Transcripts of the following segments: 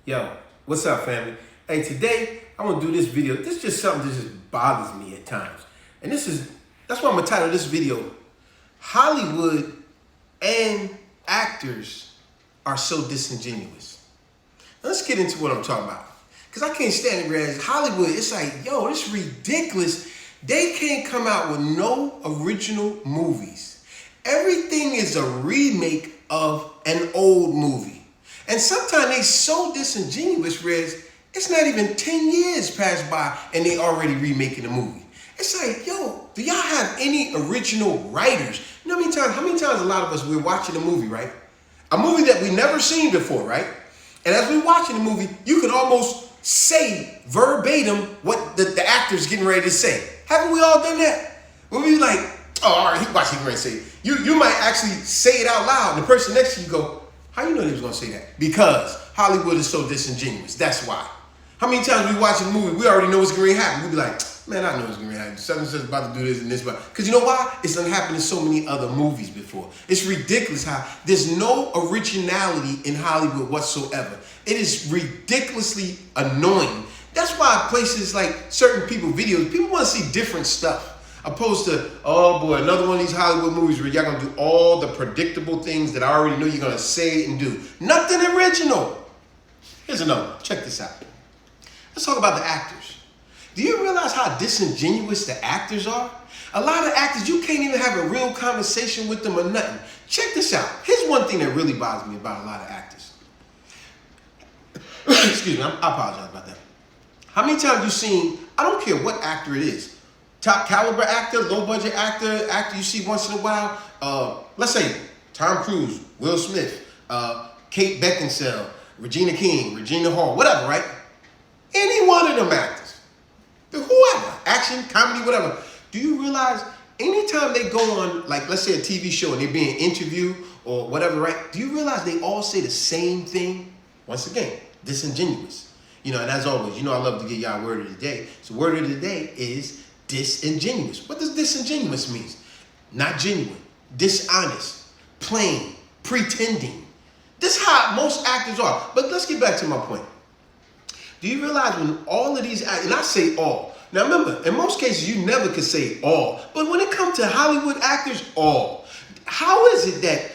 Yo, what's up, family? Hey, today I'm gonna do this video. This is just something that just bothers me at times. And that's why I'm gonna title this video, Hollywood and actors are so disingenuous. Now, let's get into what I'm talking about. Because I can't stand it, whereas Hollywood, it's like, yo, this is ridiculous. They can't come out with no original movies. Everything is a remake of an old movie. And sometimes they so disingenuous, whereas it's not even 10 years passed by and they already remaking a movie. It's like, yo, do y'all have any original writers? You know how many times a lot of us, we're watching a movie, right? A movie that we never seen before, right? And as we're watching the movie, you can almost say verbatim what the actor's getting ready to say. Haven't we all done that? When we like, oh, all right, he watching ready to say it. You might actually say it out loud. And the person next to you go, how you know they was gonna say that? Because Hollywood is so disingenuous. That's why. How many times we watch a movie, we already know what's going to happen. We be like, man, I know what's going to happen. Something's just about to do this and this. Because you know why? It's done happened in so many other movies before. It's ridiculous how there's no originality in Hollywood whatsoever. It is ridiculously annoying. That's why places like certain videos, people want to see different stuff. Opposed to, oh boy, another one of these Hollywood movies where y'all going to do all the predictable things that I already know you're going to say and do. Nothing original. Here's another one. Check this out. Let's talk about the actors. Do you realize how disingenuous the actors are? A lot of actors, you can't even have a real conversation with them or nothing. Check this out. Here's one thing that really bothers me about a lot of actors. Excuse me, I apologize about that. How many times you seen, I don't care what actor it is, top caliber actor, low budget actor you see once in a while, let's say Tom Cruise, Will Smith, Kate Beckinsale, Regina King, Regina Hall, whatever, right? Any one of them actors, whoever, action, comedy, whatever. Do you realize anytime they go on, like, let's say a TV show and they're being interviewed or whatever, right? Do you realize they all say the same thing? Once again, disingenuous. You know, and as always, you know I love to give y'all word of the day. So word of the day is disingenuous. What does disingenuous mean? Not genuine, dishonest, plain, pretending. This is how most actors are. But let's get back to my point. Do you realize when all of these actors, and I say all. Now remember, in most cases, you never could say all. But when it comes to Hollywood actors, all. How is it that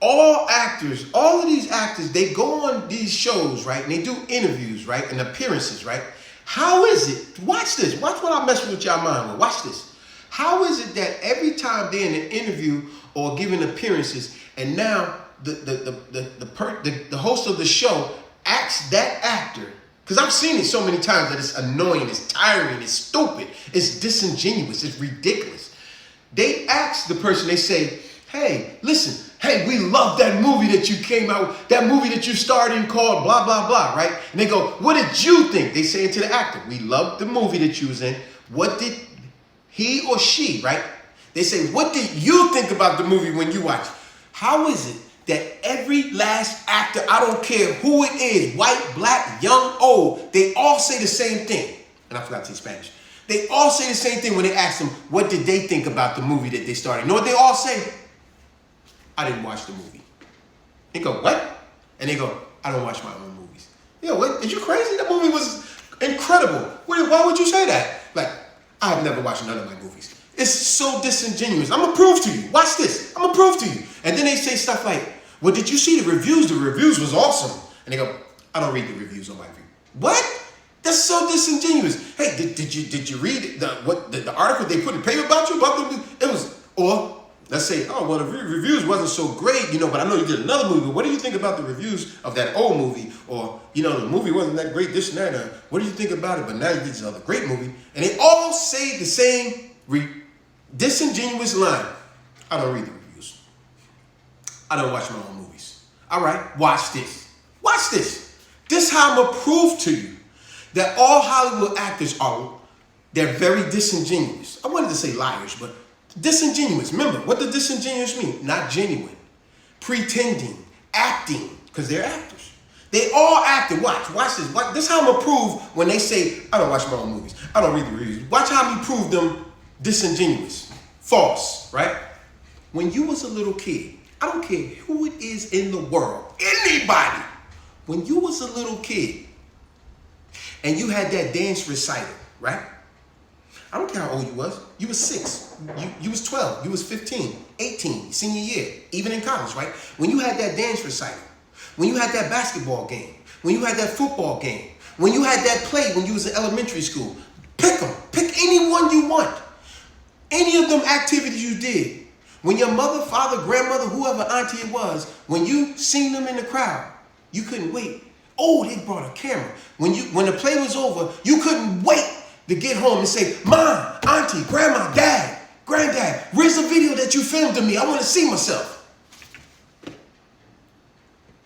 all actors, all of these actors, they go on these shows, right? And they do interviews, right? And appearances, right? How is it? Watch this. Watch what I'm messing with y'all mind with. Watch this. How is it that every time they're in an interview or giving appearances, and now the host of the show asks that actor, because I've seen it so many times that it's annoying, it's tiring, it's stupid, it's disingenuous, it's ridiculous. They ask the person, they say, hey, listen, hey, we love that movie that you came out, that movie that you starred in called blah, blah, blah, right? And they go, what did you think? They say it to the actor, we loved the movie that you was in. What did he or she, right? They say, what did you think about the movie when you watched? How is it that every last actor, I don't care who it is, white, black, young, old, they all say the same thing? And I forgot to say Spanish. They all say the same thing when they ask them, what did they think about the movie that they started? You know what they all say? I didn't watch the movie. They go, what? And they go, I don't watch my own movies. Yo, what? Are you crazy? That movie was incredible. Why would you say that? Like, I've never watched none of my movies. It's so disingenuous. I'm gonna prove to you. Watch this. I'm gonna prove to you. And then they say stuff like, well, did you see the reviews? The reviews was awesome. And they go, I don't read the reviews on my view. What? That's so disingenuous. Hey, did you read the article they put in the paper about you? It was, or let's say, oh, well, the reviews wasn't so great, you know, but I know you did another movie. What do you think about the reviews of that old movie? Or, you know, the movie wasn't that great, this and that. Or, what do you think about it? But now you did this other great movie. And they all say the same disingenuous line. I don't read the reviews. I don't watch my own movies. All right, watch this. Watch this. This is how I'm going to prove to you that all Hollywood actors they're very disingenuous. I wanted to say liars, but disingenuous. Remember, what does disingenuous mean? Not genuine. Pretending. Acting. Because they're actors. They all acted. Watch this. This is how I'm going to prove when they say, I don't watch my own movies. I don't read the reviews. Watch how me prove them disingenuous. False, right? When you was a little kid, I don't care who it is in the world, anybody, When you was a little kid and you had that dance recital, right? I don't care how old you was. You was 6. You was 12. You was 15, 18, senior year, even in college, right? When you had that dance recital, when you had that basketball game, when you had that football game, when you had that play when you was in elementary school, pick them. Pick any one you want. Any of them activities you did. When your mother, father, grandmother, whoever auntie it was, when you seen them in the crowd, you couldn't wait. Oh, they brought a camera. When the play was over, you couldn't wait to get home and say, Mom, auntie, grandma, dad, granddad, where's the video that you filmed of me? I want to see myself.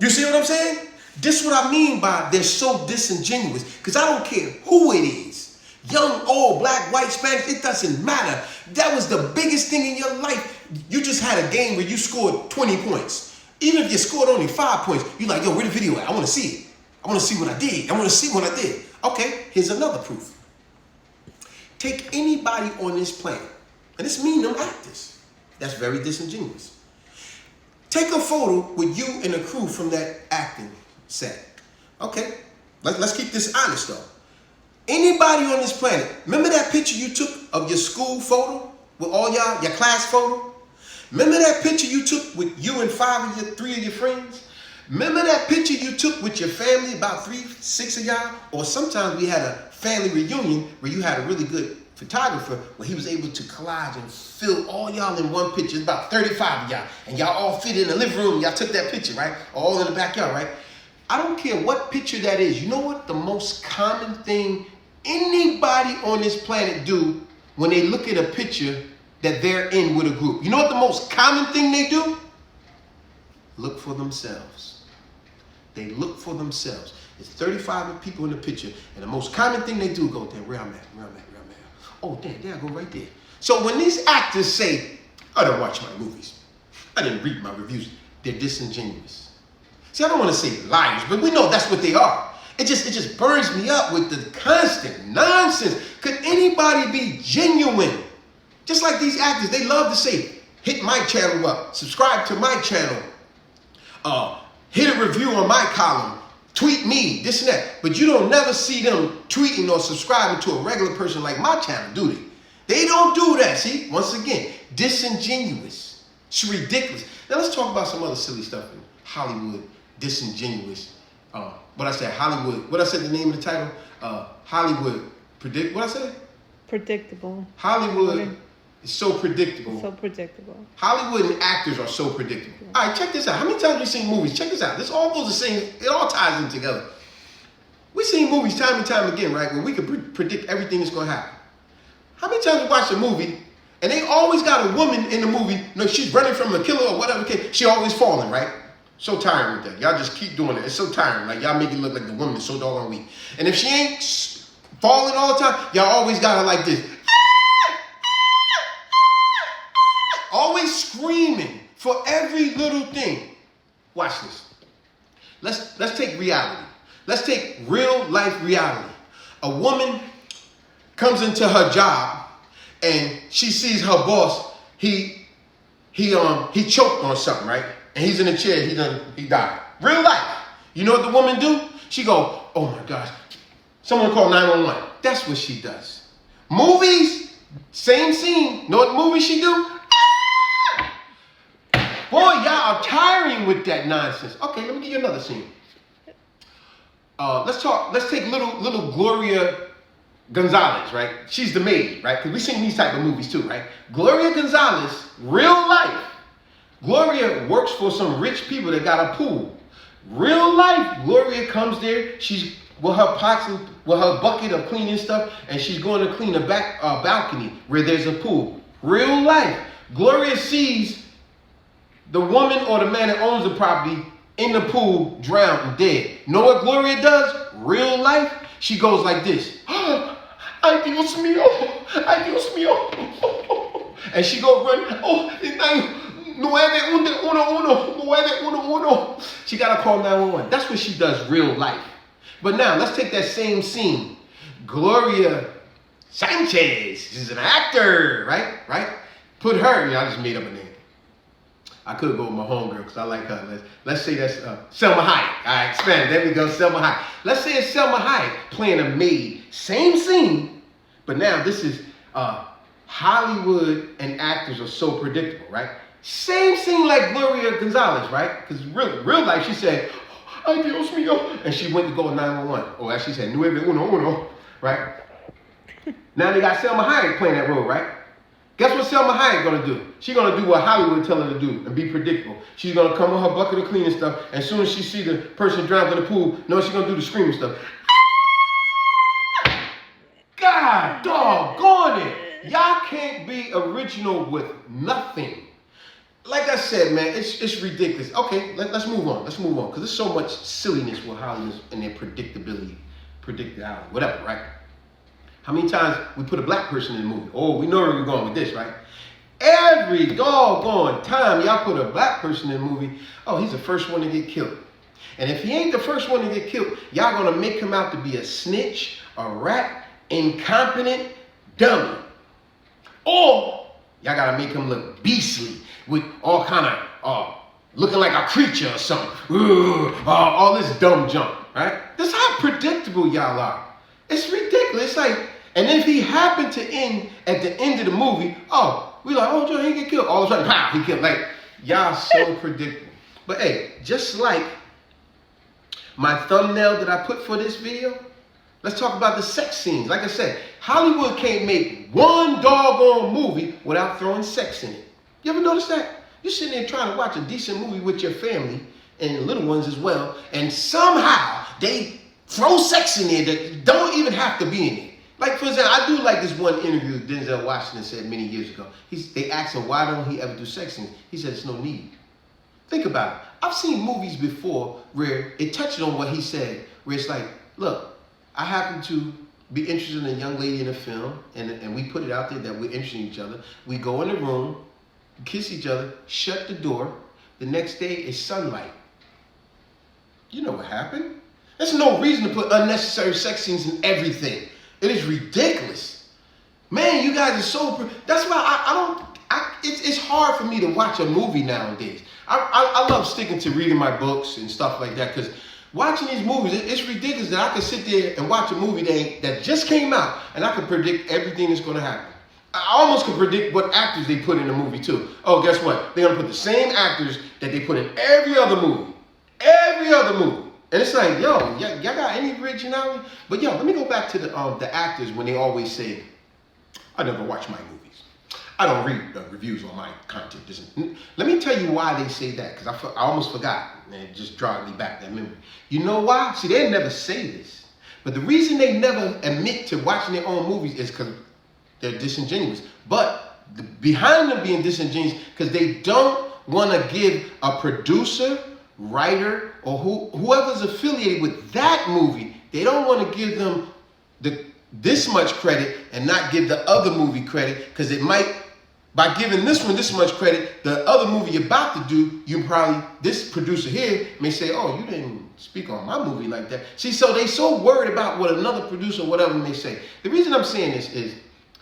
You see what I'm saying? This is what I mean by they're so disingenuous. Because I don't care who it is. Young, old, black, white, Spanish, it doesn't matter. That was the biggest thing in your life. You just had a game where you scored 20 points. Even if you scored only 5 points, you're like, yo, where the video at? I want to see it. I want to see what I did. I want to see what I did. Okay, here's another proof. Take anybody on this planet, and this mean them actors. That's very disingenuous. Take a photo with you and a crew from that acting set. Okay, let's keep this honest though. Anybody on this planet, remember that picture you took of your school photo with all y'all, your class photo? Remember that picture you took with you and 3 of your friends? Remember that picture you took with your family, about 3, 6 of y'all? Or sometimes we had a family reunion where you had a really good photographer where he was able to collage and fill all y'all in one picture. It's about 35 of y'all. And y'all all fit in the living room. Y'all took that picture, right? All in the backyard, right? I don't care what picture that is. You know what the most common thing anybody on this planet do when they look at a picture that they're in with a group? You know what the most common thing they do? Look for themselves. They look for themselves. It's 35 people in the picture, and the most common thing they do go, damn, where I'm at. Oh, damn, there I go right there. So when these actors say, I don't watch my movies, I didn't read my reviews, they're disingenuous. See, I don't want to say liars, but we know that's what they are. It just burns me up with the constant nonsense. Could anybody be genuine? Just like these actors, they love to say, hit my channel up, subscribe to my channel, hit a review on my column, tweet me, this and that. But you don't never see them tweeting or subscribing to a regular person like my channel, do they? They don't do that. See, once again, disingenuous. It's ridiculous. Now let's talk about some other silly stuff in Hollywood. Disingenuous. What I said, Hollywood. What I said, the name of the title? Hollywood. What I say? Predictable. Hollywood is so predictable. So predictable. Hollywood and actors are so predictable. All right, check this out. How many times have we seen movies? Check this out. This all goes the same. It all ties in together. We've seen movies time and time again, right, where we can predict everything that's going to happen. How many times we watch a movie and they always got a woman in the movie, you know, she's running from the killer or whatever, she always falling, right? So tiring with that. Y'all just keep doing it. It's so tiring. Like, y'all make it look like the woman is so doggone weak. And if she ain't falling all the time, y'all always got her like this. Always screaming for every little thing. Watch this. Let's take reality. Let's take real life reality. A woman comes into her job and she sees her boss. He choked on something, right? And he's in a chair. He died. Real life. You know what the woman do? She go, oh my gosh, someone call 911. That's what she does. Movies, same scene. Know what movie she do? Boy, y'all are tiring with that nonsense. Okay, let me give you another scene. Let's take little Gloria Gonzalez, right? She's the maid, right? Because we've seen these type of movies too, right? Gloria Gonzalez, real life. Gloria works for some rich people that got a pool. Real life, Gloria comes there. She's with her pots and with her bucket of cleaning stuff, and she's going to clean a back balcony where there's a pool. Real life, Gloria sees the woman or the man that owns the property in the pool, drowned and dead. Know what Gloria does? Real life, she goes like this. Ay, Dios mío. Ay, Dios mío. And she go run. Oh, 911. 911. She got to call 911. That's what she does real life. But now, let's take that same scene. Gloria Sanchez. She's an actor, right? Put her, I just made up a name. I could go with my homegirl because I like her. Let's say that's Selma Hayek. All right, expand it. There we go, Selma Hayek. Let's say it's Selma Hayek playing a maid. Same scene, but now this is Hollywood and actors are so predictable, right? Same scene like Gloria Gonzalez, right? Because real life, she said, "Ay, Dios mío," and she went to go 911. Or as she said, "Nueve uno," right? Now they got Selma Hayek playing that role, right? Guess what Selma Hayek gonna do? She's gonna do what Hollywood tell her to do and be predictable. She's gonna come with her bucket of cleaning stuff, and as soon as she see the person drown in the pool, no, she's gonna do the screaming stuff. God doggone it! Y'all can't be original with nothing. Like I said, man, it's ridiculous. Okay, let's move on. Let's move on, because there's so much silliness with Hollywood and their predictability, whatever, right? How many times we put a black person in the movie? Oh, we know where we're going with this, right? Every doggone time y'all put a black person in the movie, oh, he's the first one to get killed. And if he ain't the first one to get killed, y'all gonna make him out to be a snitch, a rat, incompetent dummy. Or y'all gotta make him look beastly with all kind of looking like a creature or something. All this dumb junk, right? That's how predictable y'all are. It's ridiculous. It's like, and if he happened to end at the end of the movie, we like, oh, Joe, he get killed. All of a sudden, pow, he killed. Like, y'all so predictable. But hey, just like my thumbnail that I put for this video, let's talk about the sex scenes. Like I said, Hollywood can't make one doggone movie without throwing sex in it. You ever notice that? You're sitting there trying to watch a decent movie with your family and little ones as well, and somehow they throw sex in there that don't even have to be in it. Like, for example, I do like this one interview Denzel Washington said many years ago. They asked him, why don't he ever do sex scenes? He said, it's no need. Think about it. I've seen movies before where it touched on what he said, where it's like, look, I happen to be interested in a young lady in a film, and we put it out there that we're interested in each other. We go in the room, kiss each other, shut the door. The next day is sunlight. You know what happened? There's no reason to put unnecessary sex scenes in everything. It is ridiculous. Man, you guys are so... That's why it's hard for me to watch a movie nowadays. I love sticking to reading my books and stuff like that, because watching these movies, it's ridiculous that I can sit there and watch a movie that just came out, and I can predict everything that's going to happen. I almost can predict what actors they put in the movie too. Oh, guess what? They're going to put the same actors that they put in every other movie. Every other movie. And it's like, yo, y'all got any originality? But yo, let me go back to the actors when they always say, I never watch my movies. I don't read the reviews on my content. Let me tell you why they say that, because I almost forgot. And it just dragged me back, that memory. You know why? See, they never say this. But the reason they never admit to watching their own movies is because they're disingenuous. But behind them being disingenuous, because they don't want to give a producer, writer, or whoever's affiliated with that movie, they don't want to give them this much credit and not give the other movie credit, because it might, by giving this one this much credit, the other movie you're about to do, this producer here may say, oh, you didn't speak on my movie like that. See, so they so worried about what another producer or whatever may say. The reason I'm saying this is,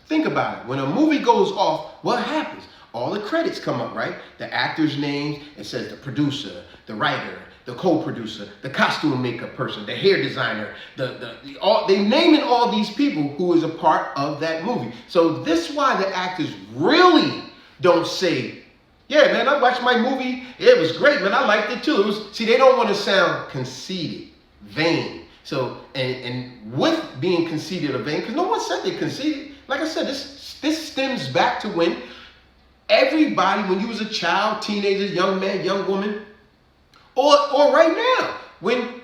think about it. When a movie goes off, what happens? All the credits come up, right? The actor's names, it says the producer, the writer, the co-producer, the costume makeup person, the hair designer, they naming all these people who is a part of that movie. So this is why the actors really don't say, yeah, man, I watched my movie. It was great, man. I liked it too. See, they don't want to sound conceited, vain. So, and with being conceited or vain, because no one said they conceited. Like I said, this stems back to when everybody, when you was a child, teenager, young man, young woman, or right now, when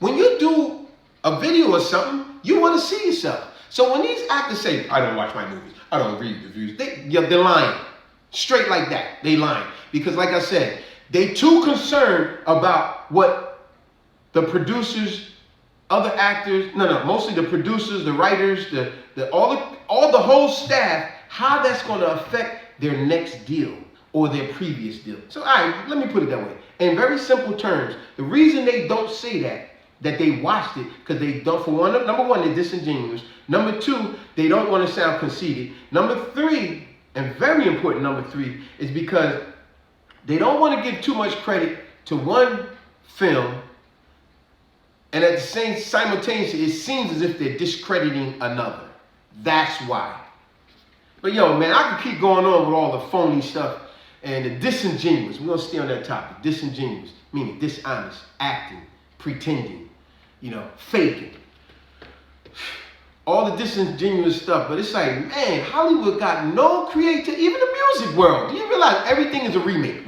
you do a video or something, you want to see yourself. So when these actors say, I don't watch my movies, I don't read reviews, they're lying. Straight like that, they lying. Because like I said, they too concerned about what the producers, other actors, mostly the producers, the writers, all the whole staff, how that's going to affect their next deal or their previous deal. So, all right, let me put it that way. In very simple terms, the reason they don't say that they watched it, because they don't, for one, number one, they're disingenuous. Number two, they don't want to sound conceited. Number three, and very important number three, is because They don't want to give too much credit to one film, and at the same simultaneously, it seems as if they're discrediting another. That's why. But yo, man, I could keep going on with all the phony stuff and the disingenuous. We're gonna stay on that topic. Disingenuous, meaning dishonest, acting, pretending, faking. All the disingenuous stuff, but it's like, man, Hollywood got no creativity, even the music world. Do you realize everything is a remake?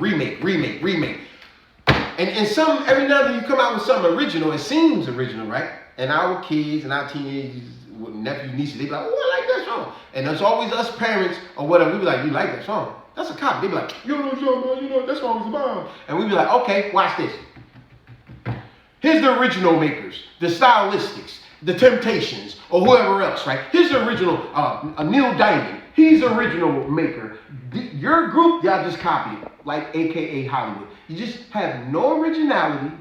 And some, every now and then you come out with something original, it seems original, right? And our kids and our teenagers, nephews, nieces, they be like, oh, I like that song. And there's always us parents or whatever, we be like, you like that song? That's a copy. They be like, you know that song is a bomb. And we be like, okay, watch this. Here's the original makers, the stylistics, the Temptations, or whoever else, right? Here's the original, Neil Diamond. He's the original maker. Your group, y'all just copy it, like AKA Hollywood. You just have no originality,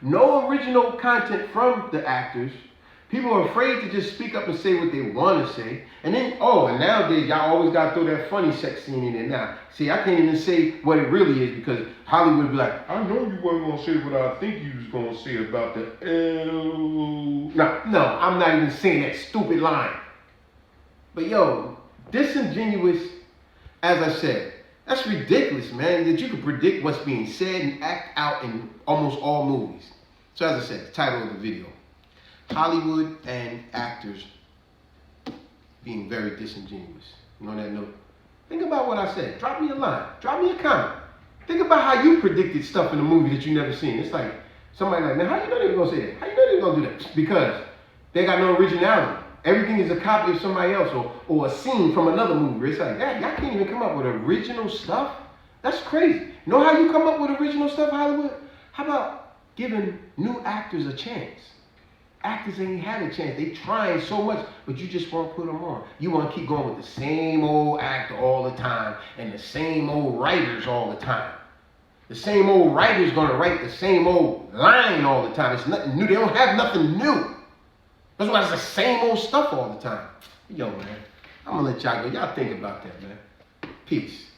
no original content from the actors. People are afraid to just speak up and say what they want to say. And then, and nowadays, y'all always got to throw that funny sex scene in there now. See, I can't even say what it really is because Hollywood be like, I know you wasn't going to say what I think you was going to say about the No, I'm not even saying that stupid line. But yo, disingenuous, as I said, that's ridiculous, man, that you can predict what's being said and act out in almost all movies. So as I said, the title of the video, Hollywood and actors being very disingenuous. On that note, think about what I said. Drop me a line. Drop me a comment. Think about how you predicted stuff in a movie that you never seen. It's like, somebody like, man, how you know they were going to say that? How you know they were going to do that? Because they got no originality. Everything is a copy of somebody else or a scene from another movie. It's like, y'all can't even come up with original stuff? That's crazy. You know how you come up with original stuff, Hollywood? How about giving new actors a chance? Actors ain't had a chance. They trying so much, but you just won't put them on. You want to keep going with the same old actor all the time and the same old writers all the time. The same old writer's going to write the same old line all the time. It's nothing new. They don't have nothing new. That's why it's the same old stuff all the time. Yo, man, I'm going to let y'all go. Y'all think about that, man. Peace.